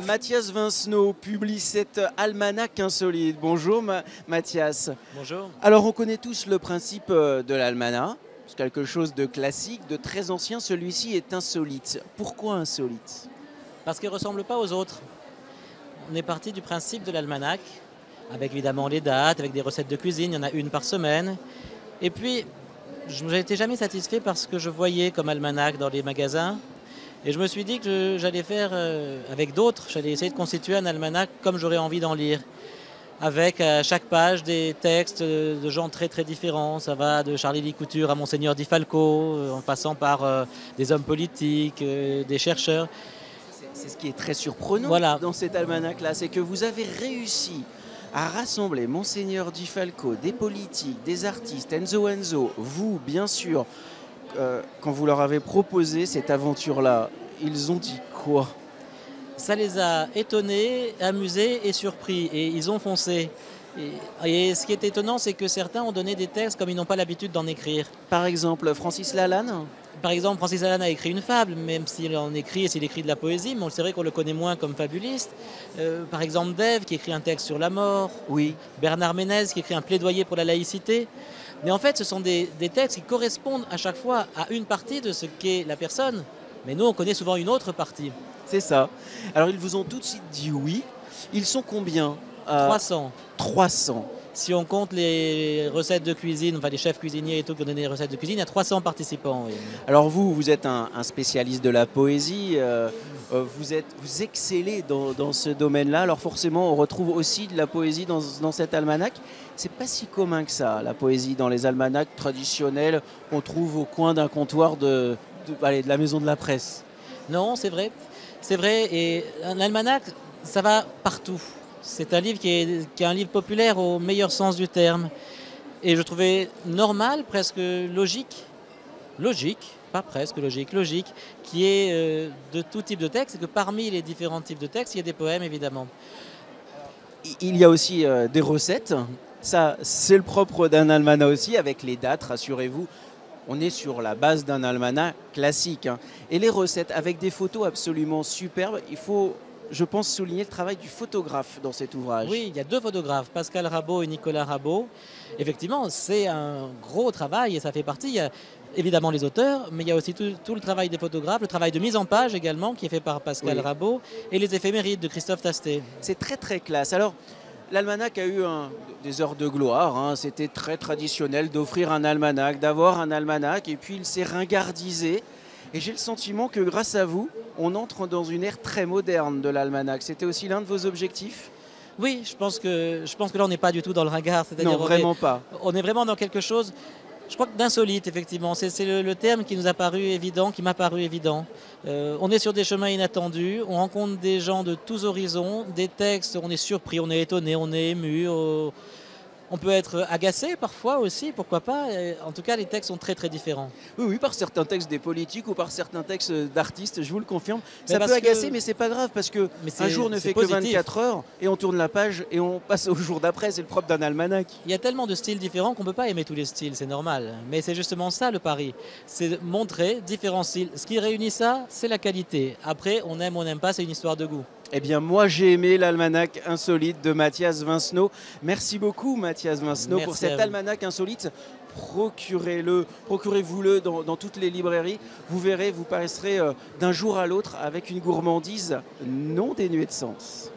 Mathias Vincenot publie cet almanach insolite. Bonjour Mathias. Bonjour. Alors on connaît tous le principe de l'almanach. C'est quelque chose de classique, de très ancien. Celui-ci est insolite. Pourquoi insolite? Parce qu'il ne ressemble pas aux autres. On est parti du principe de l'almanach, avec évidemment les dates, avec des recettes de cuisine, il y en a une par semaine. Et puis, je n'étais jamais satisfait par ce que je voyais comme almanach dans les magasins. Et je me suis dit que j'allais faire avec d'autres, j'allais essayer de constituer un almanach comme j'aurais envie d'en lire. Avec à chaque page des textes de gens très très différents. Ça va de Charlie Licouture à Monseigneur Di Falco, en passant par des hommes politiques, des chercheurs. C'est ce qui est très surprenant dans cet almanach-là, c'est que vous avez réussi à rassembler Monseigneur Di Falco, des politiques, des artistes, Enzo, vous bien sûr. Quand vous leur avez proposé cette aventure-là, ils ont dit quoi? Ça les a étonnés, amusés et surpris, et ils ont foncé. Et ce qui est étonnant, c'est que certains ont donné des textes comme ils n'ont pas l'habitude d'en écrire. Par exemple, Francis Lalanne? Par exemple, Francis Lalanne a écrit une fable, même s'il en écrit et s'il écrit de la poésie, mais c'est vrai qu'on le connaît moins comme fabuliste. Par exemple, Dave, qui écrit un texte sur la mort. Oui. Bernard Ménez, qui écrit un plaidoyer pour la laïcité. Mais en fait, ce sont des textes qui correspondent à chaque fois à une partie de ce qu'est la personne. Mais nous, on connaît souvent une autre partie. C'est ça. Alors, ils vous ont tout de suite dit oui. Ils sont combien? 300. 300. Si on compte les recettes de cuisine, enfin les chefs cuisiniers et tout qui ont donné des recettes de cuisine, il y a 300 participants. Oui. Alors vous êtes un spécialiste de la poésie, vous excellez dans ce domaine-là, alors forcément on retrouve aussi de la poésie dans cet almanach. C'est pas si commun que ça, la poésie dans les almanachs traditionnels qu'on trouve au coin d'un comptoir de la maison de la presse. Non, c'est vrai. C'est vrai, et un almanach, ça va partout. C'est un livre qui est un livre populaire au meilleur sens du terme. Et je trouvais normal, presque logique, pas presque logique, qui est de tout type de texte, et que parmi les différents types de textes, il y a des poèmes évidemment. Il y a aussi des recettes, ça c'est le propre d'un almanach aussi, avec les dates, rassurez-vous. On est sur la base d'un almanach classique. Et les recettes, avec des photos absolument superbes, il faut... Je pense souligner le travail du photographe dans cet ouvrage. Oui, il y a 2 photographes, Pascal Rabaud et Nicolas Rabaud. Effectivement, c'est un gros travail et ça fait partie. Il y a évidemment les auteurs, mais il y a aussi tout le travail des photographes, le travail de mise en page également qui est fait par Pascal Rabaud et les éphémérides de Christophe Tastet. C'est très très classe. Alors, l'almanach a eu des heures de gloire. C'était très traditionnel d'offrir un almanach, d'avoir un almanach, et puis il s'est ringardisé. Et j'ai le sentiment que grâce à vous, on entre dans une ère très moderne de l'almanach. C'était aussi l'un de vos objectifs? Oui, je pense que là, on n'est pas du tout dans le ringard. Non, vraiment pas. On est vraiment dans quelque chose, je crois, d'insolite, effectivement. C'est le terme qui nous a paru évident, qui m'a paru évident. On est sur des chemins inattendus, on rencontre des gens de tous horizons, des textes, on est surpris, on est étonné, on est ému. On peut être agacé parfois aussi, pourquoi pas. En tout cas, les textes sont très très différents. Oui, par certains textes des politiques ou par certains textes d'artistes, je vous le confirme. Ça peut agacer, mais c'est pas grave parce que un jour ne fait que 24 heures et on tourne la page et on passe au jour d'après. C'est le propre d'un almanach. Il y a tellement de styles différents qu'on ne peut pas aimer tous les styles, c'est normal. Mais c'est justement ça le pari. C'est montrer différents styles. Ce qui réunit ça, c'est la qualité. Après, on aime ou on n'aime pas, c'est une histoire de goût. Eh bien, moi, j'ai aimé l'almanach insolite de Mathias Vincenot. Merci beaucoup, Mathias Vincenot, pour cet almanach insolite. Procurez-vous-le dans toutes les librairies. Vous verrez, vous passerez d'un jour à l'autre avec une gourmandise non dénuée de sens.